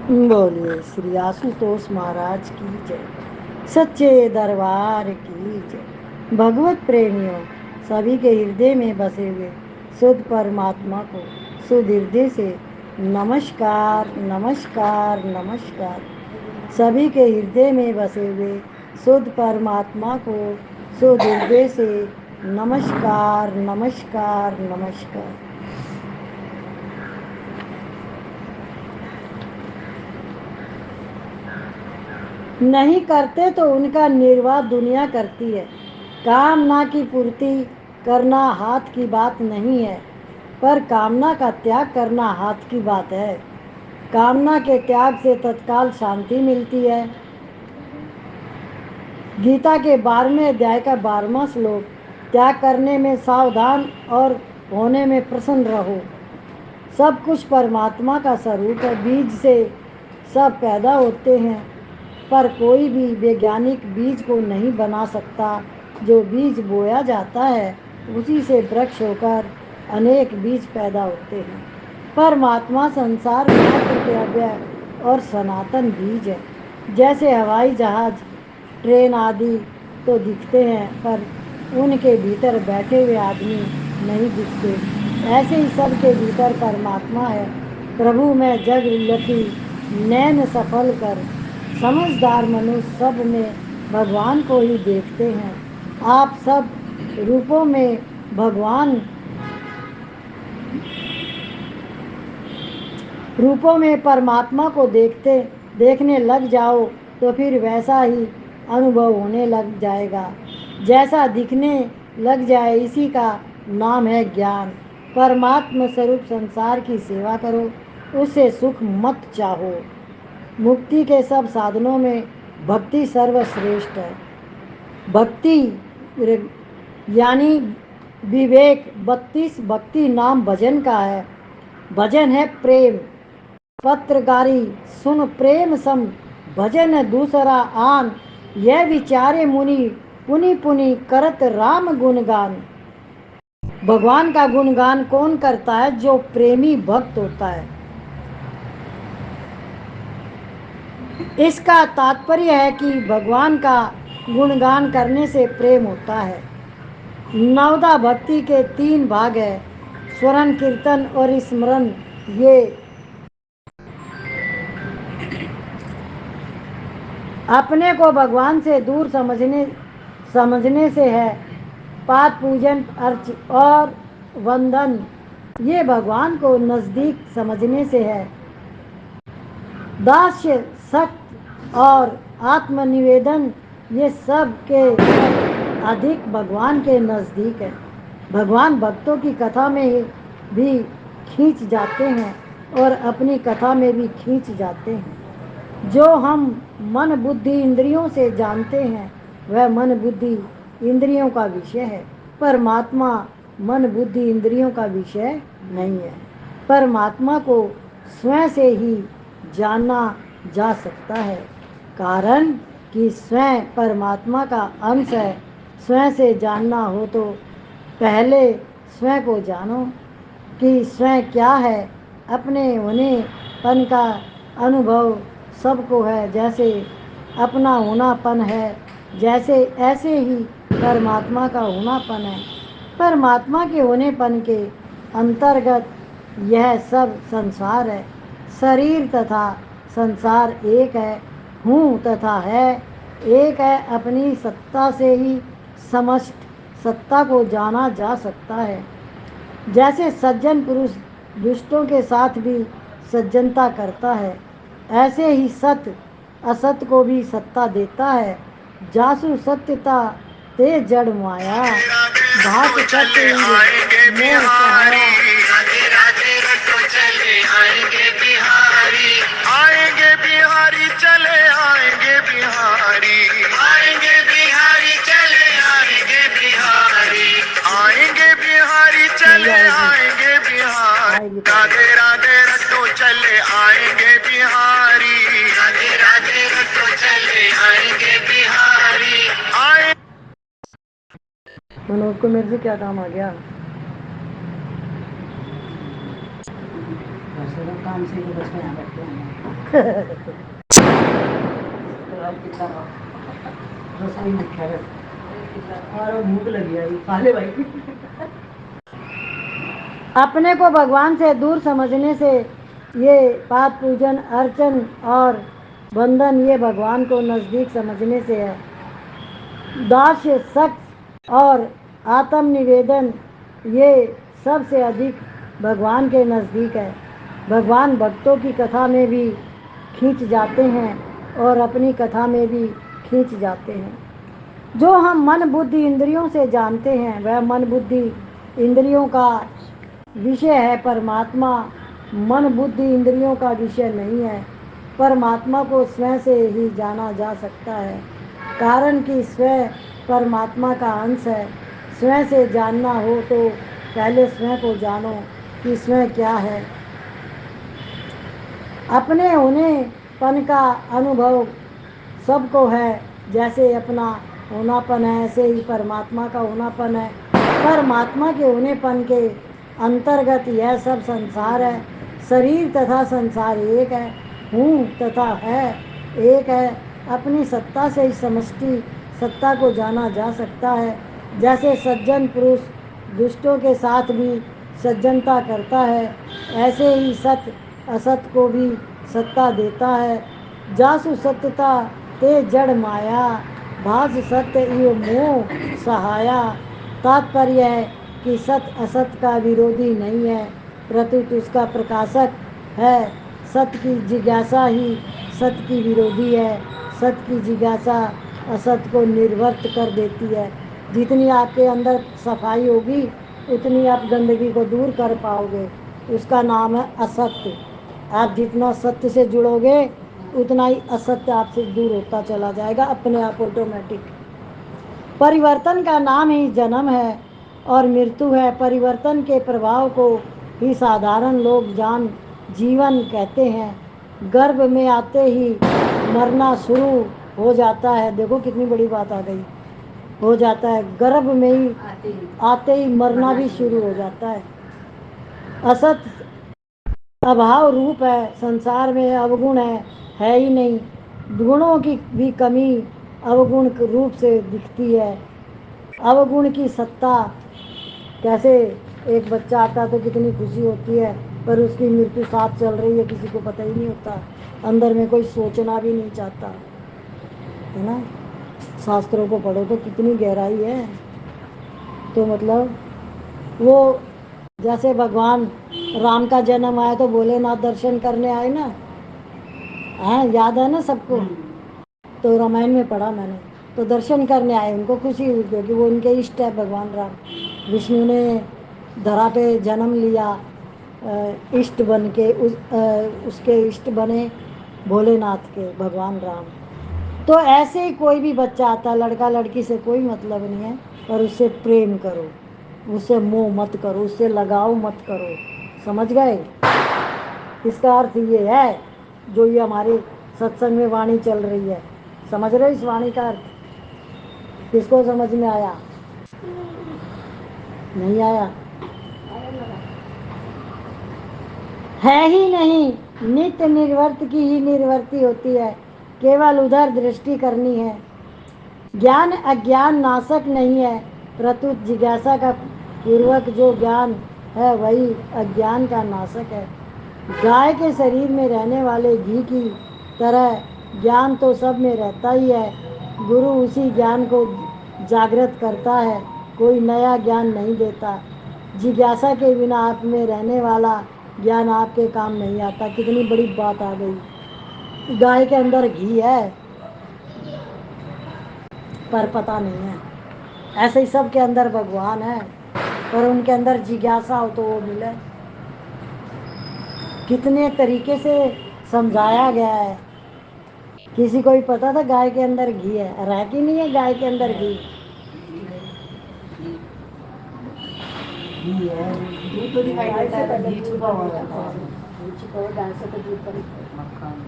बोलिए श्री आशुतोष महाराज की जय। सच्चे दरबार की जय। भगवत प्रेमियों, सभी के हृदय में बसे हुए शुद्ध परमात्मा को शुद्ध हृदय से नमस्कार नमस्कार नमस्कार। सभी के हृदय में बसे हुए शुद्ध परमात्मा को शुद्ध हृदय से नमस्कार नमस्कार नमस्कार। नहीं करते तो उनका निर्वाह दुनिया करती है। कामना की पूर्ति करना हाथ की बात नहीं है, पर कामना का त्याग करना हाथ की बात है। कामना के त्याग से तत्काल शांति मिलती है। गीता के 12वें अध्याय का 12वां श्लोक, त्याग करने में सावधान और होने में प्रसन्न रहो। सब कुछ परमात्मा का स्वरूप है। बीज से सब पैदा होते हैं, पर कोई भी वैज्ञानिक बीज को नहीं बना सकता। जो बीज बोया जाता है उसी से वृक्ष होकर अनेक बीज पैदा होते हैं। परमात्मा संसार मात्र के अव्यय और सनातन बीज है। जैसे हवाई जहाज, ट्रेन आदि तो दिखते हैं, पर उनके भीतर बैठे हुए आदमी नहीं दिखते। ऐसे ही सबके भीतर परमात्मा है। प्रभु में जग उलटी नैन सफल कर, समझदार मनुष्य सब में भगवान को ही देखते हैं। आप सब रूपों में भगवान रूपों में परमात्मा को देखने लग जाओ तो फिर वैसा ही अनुभव होने लग जाएगा जैसा दिखने लग जाए। इसी का नाम है ज्ञान। परमात्मा स्वरूप संसार की सेवा करो, उससे सुख मत चाहो। मुक्ति के सब साधनों में भक्ति सर्वश्रेष्ठ है। भक्ति यानी विवेक। 32 भक्ति नाम भजन का है। भजन है प्रेम। पत्रकारी सुन प्रेम सम, भजन दूसरा आन। यह विचारे मुनि पुनि पुनि करत राम गुणगान। भगवान का गुणगान कौन करता है? जो प्रेमी भक्त होता है। इसका तात्पर्य है कि भगवान का गुणगान करने से प्रेम होता है। नवदा भक्ति के 3 भाग है, स्वरण, कीर्तन और स्मरण। ये अपने को भगवान से दूर समझने से है। पाठ पूजन अर्च और वंदन ये भगवान को नजदीक समझने से है। दास्य, सख्त और आत्मनिवेदन ये सब के अधिक भगवान के नजदीक है। भगवान भक्तों की कथा में भी खींच जाते हैं और अपनी कथा में भी खींच जाते हैं। जो हम मन बुद्धि इंद्रियों से जानते हैं वह मन बुद्धि इंद्रियों का विषय है। परमात्मा मन बुद्धि इंद्रियों का विषय नहीं है। परमात्मा को स्वयं से ही जानना जा सकता है, कारण कि स्वयं परमात्मा का अंश है। स्वयं से जानना हो तो पहले स्वयं को जानो कि स्वयं क्या है। अपने होनेपन का अनुभव सबको है। जैसे अपना होनापन है, जैसे ऐसे ही परमात्मा का होनापन है। परमात्मा के होनेपन के अंतर्गत यह सब संसार है। शरीर तथा संसार एक है। हूँ तथा है एक है। अपनी सत्ता से ही समस्त सत्ता को जाना जा सकता है। जैसे सज्जन पुरुष दुष्टों के साथ भी सज्जनता करता है, ऐसे ही सत्य असत्य को भी सत्ता देता है। जासु सत्यता ते जड़ माया, भात सत्य मोह सहारा। आएंगे बिहारी चले आएंगे बिहारी, आएंगे बिहारी चले आएंगे बिहारी, आएंगे बिहारी चले आएंगे बिहारी। राधे राधे रटो चले आएंगे बिहारी, राधे राधे रटो चले आएंगे बिहारी। आए मनोज को मेरे से क्या काम आ गया? काम से तो बच्चे यहाँ बैठे हैं रसोई में क्या है और भूख लगी है खा ले भाई। अपने को भगवान से दूर समझने से ये पाठ पूजन अर्चन और बंधन ये भगवान को नज़दीक समझने से है। दास्य सख्त और आत्म निवेदन ये सबसे अधिक भगवान के नज़दीक है। भगवान भक्तों की कथा में भी खींच जाते हैं और अपनी कथा में भी खींच जाते हैं। जो हम मन बुद्धि इंद्रियों से जानते हैं वह मन बुद्धि इंद्रियों का विषय है। परमात्मा मन बुद्धि इंद्रियों का विषय नहीं है। परमात्मा को स्वयं से ही जाना जा सकता है, कारण कि स्वयं परमात्मा का अंश है। स्वयं से जानना हो तो पहले स्वयं को जानो कि स्वयं क्या है। अपने होनेपन का अनुभव सबको है। जैसे अपना होनापन है ऐसे ही परमात्मा का होनापन है। परमात्मा के होनेपन के अंतर्गत यह सब संसार है। शरीर तथा संसार एक है। हूँ तथा है एक है। अपनी सत्ता से ही समष्टि सत्ता को जाना जा सकता है। जैसे सज्जन पुरुष दुष्टों के साथ भी सज्जनता करता है, ऐसे ही सत्य असत को भी सत्ता देता है। जासु सत्यता ते जड़ माया, भास सत्य इव मोह सहाया। तात्पर्य है कि सत्य असत का विरोधी नहीं है, प्रत्युत उसका प्रकाशक है। सत्य की जिज्ञासा ही सत्य की विरोधी है। सत्य की जिज्ञासा असत्य को निर्वर्त कर देती है। जितनी आपके अंदर सफाई होगी उतनी आप गंदगी को दूर कर पाओगे। उसका नाम है असत्य। आप जितना सत्य से जुड़ोगे उतना ही असत्य आपसे दूर होता चला जाएगा अपने आप ऑटोमेटिक। परिवर्तन का नाम ही जन्म है और मृत्यु है। परिवर्तन के प्रभाव को ही साधारण लोग जीवन कहते हैं। गर्भ में आते ही मरना शुरू हो जाता है। देखो कितनी बड़ी बात आ गई, हो जाता है। गर्भ में ही आते ही मरना भी शुरू हो जाता है। असत अभाव रूप है। संसार में अवगुण है ही नहीं। गुणों की भी कमी अवगुण रूप से दिखती है। अवगुण की सत्ता कैसे, एक बच्चा आता तो कितनी खुशी होती है पर उसकी मृत्यु साथ चल रही है किसी को पता ही नहीं होता। अंदर में कोई सोचना भी नहीं चाहता है ना। शास्त्रों को पढ़ो तो कितनी गहराई है। तो मतलब वो जैसे भगवान राम का जन्म आया तो भोलेनाथ दर्शन करने आए ना, हाँ याद है ना सबको। तो रामायण में पढ़ा मैंने। तो दर्शन करने आए, उनको खुशी हुई क्योंकि वो उनके इष्ट है भगवान राम। विष्णु ने धरा पे जन्म लिया, इष्ट बन के उसके इष्ट बने भोलेनाथ के भगवान राम। तो ऐसे ही कोई भी बच्चा आता, लड़का लड़की से कोई मतलब नहीं है, पर उससे प्रेम करो, उससे मोह मत करो, उससे लगाव मत करो। समझ गए? इसका अर्थ ये है जो ये हमारे सत्संग में वाणी चल रही है। समझ रहे हो इस वाणी का अर्थ? किसको समझ में आया? नहीं आया? है ही नहीं। नित्य निर्वर्त की ही निर्वर्ती होती है। केवल उधर दृष्टि करनी है। ज्ञान अज्ञान नाशक नहीं है, प्रत्युत जिज्ञासा का पूर्वक जो ज्ञान है वही अज्ञान का नाशक है। गाय के शरीर में रहने वाले घी की तरह ज्ञान तो सब में रहता ही है। गुरु उसी ज्ञान को जागृत करता है, कोई नया ज्ञान नहीं देता। जिज्ञासा के बिना आप में रहने वाला ज्ञान आपके काम नहीं आता। कितनी बड़ी बात आ गई। गाय के अंदर घी है पर पता नहीं है। ऐसे ही सब के अंदर भगवान है पर उनके अंदर जिज्ञासा हो तो वो मिले। कितने तरीके से समझाया गया है। किसी को भी पता था गाय के अंदर घी है? रह कि नहीं है गाय के अंदर घी? घी है, दूध तो दिखाई देता है, घी छुपा हुआ रहता है। गाय से तो दूध मक्खन।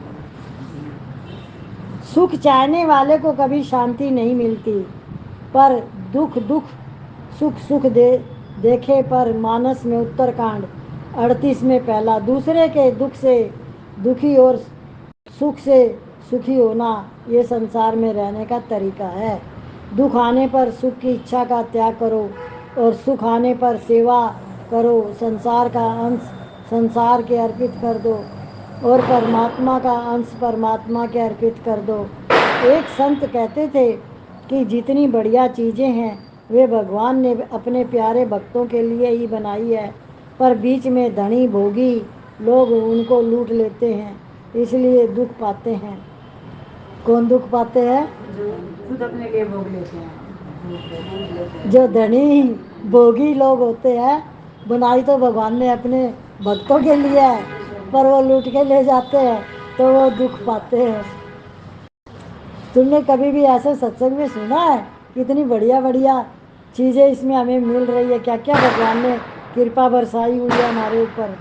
सुख चाहने वाले को कभी शांति नहीं मिलती, पर दुख दुख सुख सुख देखे पर मानस में उत्तरकांड 38 में पहला, दूसरे के दुख से दुखी और सुख से सुखी होना ये संसार में रहने का तरीका है। दुख आने पर सुख की इच्छा का त्याग करो और सुख आने पर सेवा करो। संसार का अंश संसार के अर्पित कर दो और परमात्मा का अंश परमात्मा के अर्पित कर दो। एक संत कहते थे कि जितनी बढ़िया चीज़ें हैं वे भगवान ने अपने प्यारे भक्तों के लिए ही बनाई है, पर बीच में धनी भोगी लोग उनको लूट लेते हैं, इसलिए दुख पाते हैं। कौन दुख पाते हैं? जो खुद अपने लिए भोग लेते हैं। जो धनी भोगी लोग होते हैं, बनाई तो भगवान ने अपने भक्तों के लिए है, पर वो लूट के ले जाते हैं तो वो दुख पाते हैं। तुमने कभी भी ऐसे सत्संग में सुना है? कितनी बढ़िया बढ़िया चीज़ें इसमें हमें मिल रही है, क्या क्या भगवान ने कृपा बरसाई हुई है हमारे ऊपर।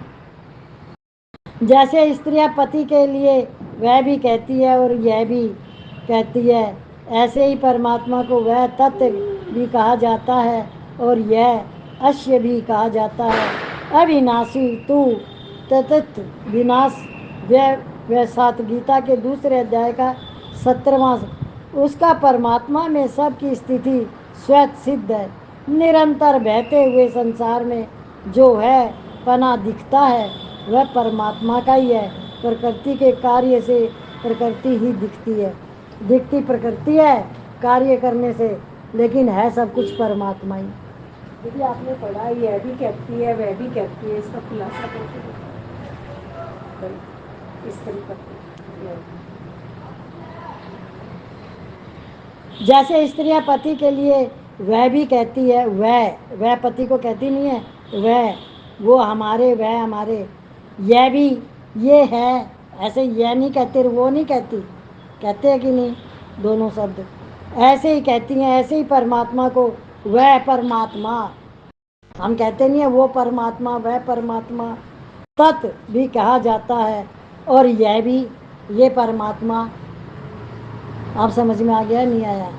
जैसे स्त्रियां पति के लिए वह भी कहती है और यह भी कहती है, ऐसे ही परमात्मा को वह तत्व भी कहा जाता है और यह अश्य भी कहा जाता है। अविनाशी तू तत्त विनाश वह सात गीता के दूसरे अध्याय का 17वां। उसका परमात्मा में सबकी स्थिति स्वयं सिद्ध है। निरंतर बहते हुए संसार में जो है पना दिखता है वह परमात्मा का ही है। प्रकृति के कार्य से प्रकृति ही दिखती है, दिखती प्रकृति है कार्य करने से, लेकिन है सब कुछ परमात्मा ही। दीदी आपने पढ़ा यह भी कहती है वह भी कहती है, इसका खुलासा करके इस तरीके जैसे स्त्रियां पति के लिए वह भी कहती है, वह पति को कहती नहीं है, वह वो हमारे वह हमारे, यह भी ये है, ऐसे यह नहीं कहते वो नहीं कहती, कहते हैं कि नहीं? दोनों शब्द ऐसे ही कहती हैं। ऐसे ही परमात्मा को वह परमात्मा हम कहते नहीं है, वो परमात्मा वह परमात्मा तत्व भी कहा जाता है और यह भी ये परमात्मा। आप समझ में आ गया नहीं आया?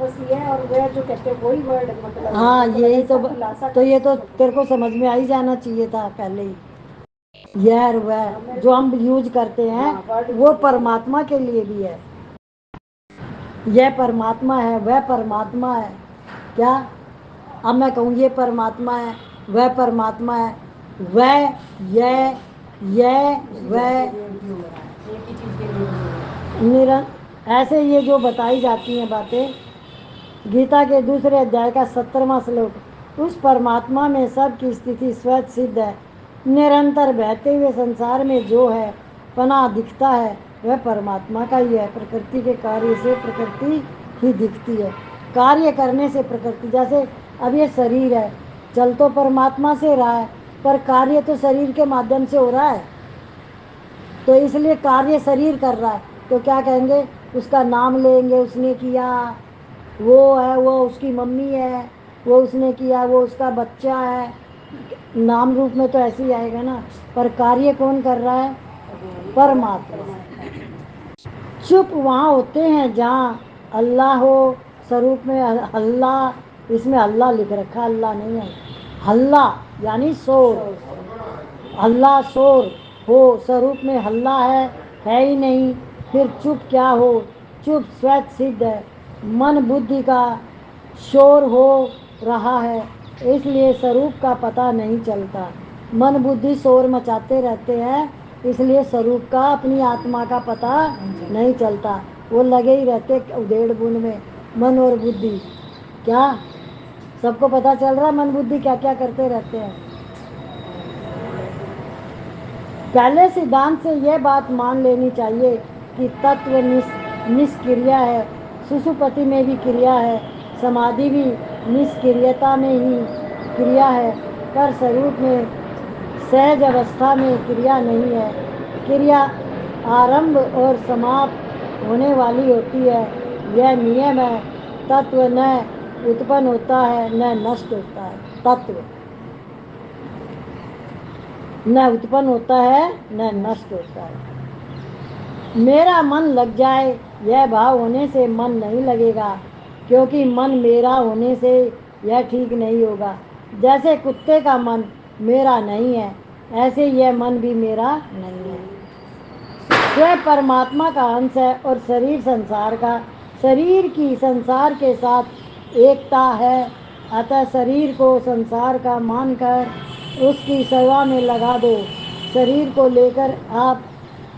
बस ये और वह जो कहते हैं वही वर्ड मतलब। हाँ यही खुलासा तो ये तो तेरे को समझ में आ ही जाना चाहिए था पहले ही। यह और वह जो हम यूज करते हैं वो परमात्मा के लिए भी है। यह परमात्मा है वह परमात्मा है। क्या अब मैं कहूँ ये परमात्मा है वह परमात्मा है, वह यह वह ऐसे ये जो बताई जाती हैं बातें, गीता के दूसरे अध्याय का 17वां श्लोक, उस परमात्मा में सबकी स्थिति स्वयं सिद्ध है। निरंतर बहते हुए संसार में जो है पना दिखता है वह परमात्मा का ही है। प्रकृति के कार्य से प्रकृति ही दिखती है, कार्य करने से प्रकृति। जैसे अब ये शरीर है, चल तो परमात्मा से रहा है पर कार्य तो शरीर के माध्यम से हो रहा है, तो इसलिए कार्य शरीर कर रहा है, तो क्या कहेंगे? उसका नाम लेंगे, उसने किया, वो है, वो उसकी मम्मी है, वो उसने किया, वो उसका बच्चा है। नाम रूप में तो ऐसे ही आएगा ना, पर कार्य कौन कर रहा है? परमात्मा। चुप वहाँ होते हैं जहाँ अल्लाह हो स्वरूप में। अल्लाह, इसमें अल्लाह लिख रखा, अल्लाह नहीं है। हल्ला यानी शोर, अल्लाह शोर हो स्वरूप में हल्ला है ही नहीं, फिर चुप क्या हो? चुप स्वयं सिद्ध है। मन बुद्धि का शोर हो रहा है, इसलिए स्वरूप का पता नहीं चलता। मन बुद्धि शोर मचाते रहते हैं, इसलिए स्वरूप का अपनी आत्मा का पता नहीं चलता। वो लगे ही रहते उधेड़ बुन में, मन और बुद्धि। क्या सबको पता चल रहा मन बुद्धि क्या क्या करते रहते हैं? पहले सिद्धांत से यह बात मान लेनी चाहिए कि तत्व निष्क्रिया है। सुषुप्ति में भी क्रिया है, समाधि भी निष्क्रियता में ही क्रिया है, पर स्वरूप में सहज अवस्था में क्रिया नहीं है। क्रिया आरंभ और समाप्त होने वाली होती है, यह नियम है। तत्व न उत्पन्न होता है न नष्ट होता है। तत्व न उत्पन्न होता है न नष्ट होता है। मेरा मन लग जाए यह भाव होने से मन नहीं लगेगा, क्योंकि मन मेरा होने से यह ठीक नहीं होगा। जैसे कुत्ते का मन मेरा नहीं है, ऐसे यह मन भी मेरा नहीं है। स्वयं परमात्मा का अंश है और शरीर संसार का। शरीर की संसार के साथ एकता है, अतः शरीर को संसार का मानकर उसकी सेवा में लगा दो। शरीर को लेकर आप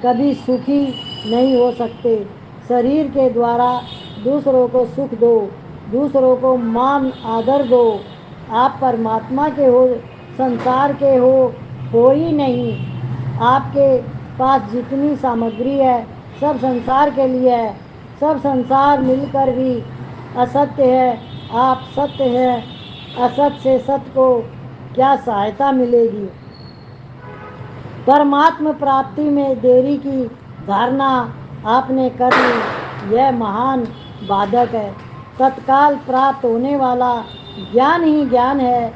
कभी सुखी नहीं हो सकते। शरीर के द्वारा दूसरों को सुख दो, दूसरों को मान आदर दो। आप परमात्मा के हो, संसार के हो ही नहीं। आपके पास जितनी सामग्री है सब संसार के लिए है। सब संसार मिलकर भी असत्य है। आप सत्य है, असत्य से सत्य को क्या सहायता मिलेगी। परमात्म प्राप्ति में देरी की धारणा आपने कर ली, यह महान बाधक है। तत्काल प्राप्त होने वाला ज्ञान ही ज्ञान है।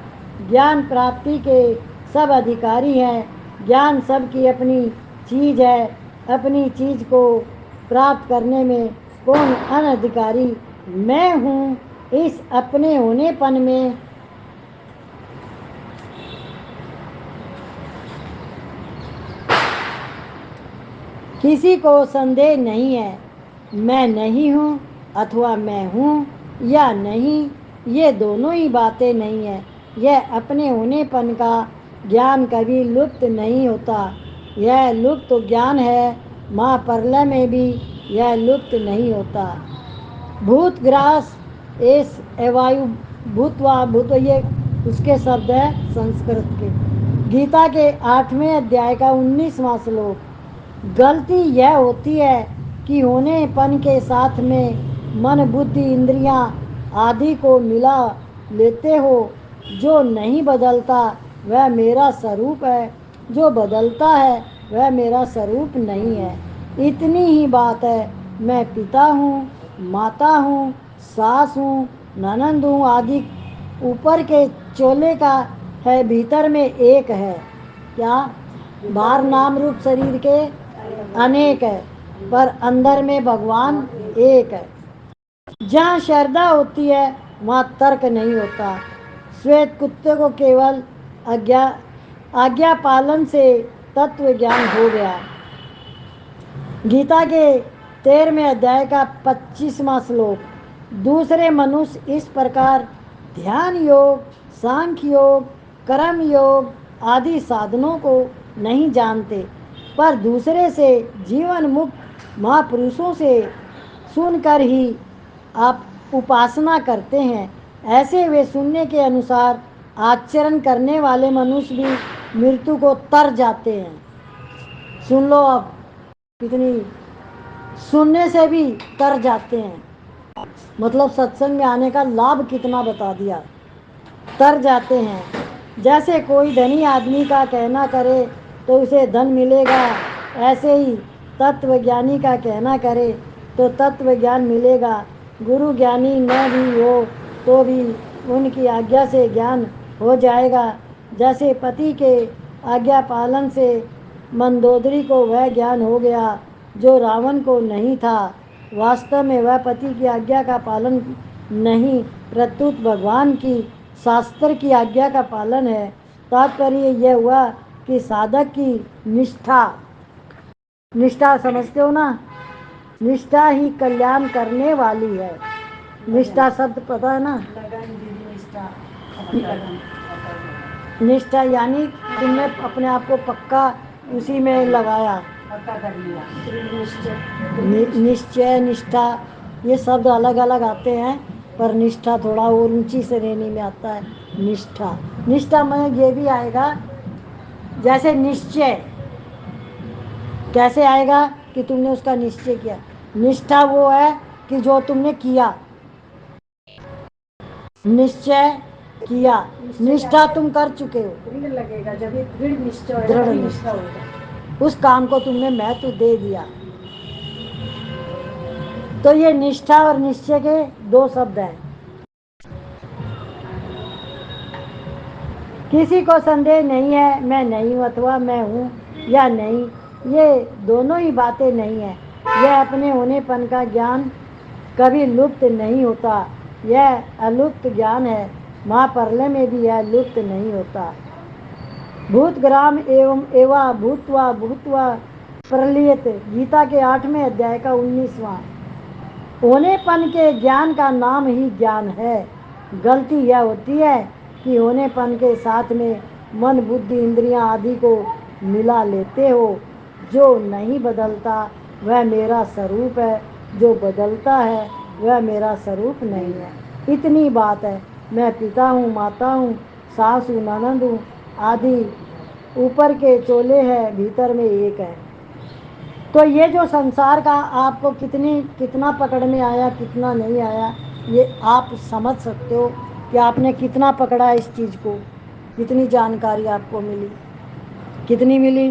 ज्ञान प्राप्ति के सब अधिकारी हैं। ज्ञान सबकी अपनी चीज है। अपनी चीज को प्राप्त करने में कौन अनधिकारी। मैं हूँ इस अपने होनेपन में किसी को संदेह नहीं है। मैं नहीं हूँ अथवा मैं हूँ या नहीं, ये दोनों ही बातें नहीं है। यह अपने होनेपन का ज्ञान कभी लुप्त नहीं होता। यह लुप्त ज्ञान है। महाप्रलय में भी यह लुप्त नहीं होता। भूतग्रास एस एवायु भूतवा भूत, ये उसके शब्द है संस्कृत के। गीता के 8वें अध्याय का 19वां श्लोक। गलती यह होती है कि होनेपन के साथ में मन बुद्धि इंद्रियां आदि को मिला लेते हो। जो नहीं बदलता वह मेरा स्वरूप है, जो बदलता है वह मेरा स्वरूप नहीं है। इतनी ही बात है। मैं पिता हूँ, माता हूँ, सास हूँ, ननंद हूँ आदि ऊपर के चोले का है, भीतर में एक है। क्या बाहर नाम रूप शरीर के अनेक है, पर अंदर में भगवान एक है। जहाँ श्रद्धा होती है वहाँ तर्क नहीं होता। श्वेत कुत्ते को केवल आज्ञा पालन से तत्व ज्ञान हो गया। गीता के 13वें अध्याय का 25वां श्लोक। दूसरे मनुष्य इस प्रकार ध्यान योग, सांख्य योग, कर्म योग आदि साधनों को नहीं जानते, पर दूसरे से जीवन मुक्त महापुरुषों से सुनकर ही आप उपासना करते हैं। ऐसे वे सुनने के अनुसार आचरण करने वाले मनुष्य भी मृत्यु को तर जाते हैं। सुन लो अब, कितनी सुनने से भी तर जाते हैं। मतलब सत्संग में आने का लाभ कितना बता दिया। तर जाते हैं। जैसे कोई धनी आदमी का कहना करे तो उसे धन मिलेगा, ऐसे ही तत्वज्ञानी का कहना करे तो तत्व ज्ञान मिलेगा। गुरु ज्ञानी न भी हो तो भी उनकी आज्ञा से ज्ञान हो जाएगा। जैसे पति के आज्ञा पालन से मंदोदरी को वह ज्ञान हो गया जो रावण को नहीं था। वास्तव में वह पति की आज्ञा का पालन नहीं, प्रत्युत भगवान की शास्त्र की आज्ञा का पालन है। तात्पर्य यह हुआ कि साधक की निष्ठा समझते हो ना, निष्ठा ही कल्याण करने वाली है। निष्ठा शब्द पता है ना। निष्ठा यानी तुमने अपने आप को पक्का उसी में लगाया, पक्का कर लिया। निश्चय, निष्ठा, ये शब्द अलग अलग आते हैं, पर निष्ठा थोड़ा और ऊंची श्रेणी में आता है। निष्ठा, निष्ठा में ये भी आएगा जैसे निश्चय कैसे आएगा कि तुमने उसका निश्चय किया। निष्ठा वो है कि जो तुमने किया, निश्चय किया, निष्ठा तुम कर चुके हो। दृढ़ लगेगा जब ये दृढ़ निश्चय होगा, दृढ़ तभी निश्चय। निष्ठा होगा। उस काम को तुमने महत्व दे दिया। तो ये निष्ठा और निश्चय के दो शब्द हैं। किसी को संदेह नहीं है मैं नहीं हूँ अथवा मैं हूँ या नहीं, ये दोनों ही बातें नहीं है। यह अपने होनेपन का ज्ञान कभी लुप्त नहीं होता। यह अलुप्त ज्ञान है। महाप्रलय में भी यह लुप्त नहीं होता। भूतग्राम एवं एवा भूतवा भूतवा प्रलियत, गीता के 8वें अध्याय का 19वां। होनेपन के ज्ञान का नाम ही ज्ञान है। गलती यह होती है कि होनेपन के साथ में मन बुद्धि इंद्रियां आदि को मिला लेते हो। जो नहीं बदलता वह मेरा स्वरूप है, जो बदलता है वह मेरा स्वरूप नहीं है। इतनी बात है। मैं पिता हूँ, माता हूँ, सास हूँ, ननद हूँ आदि ऊपर के चोले हैं, भीतर में एक है। तो ये जो संसार का आपको कितना पकड़ में आया, कितना नहीं आया, ये आप समझ सकते हो कि आपने कितना पकड़ा इस चीज़ को। कितनी जानकारी आपको मिली, कितनी मिली।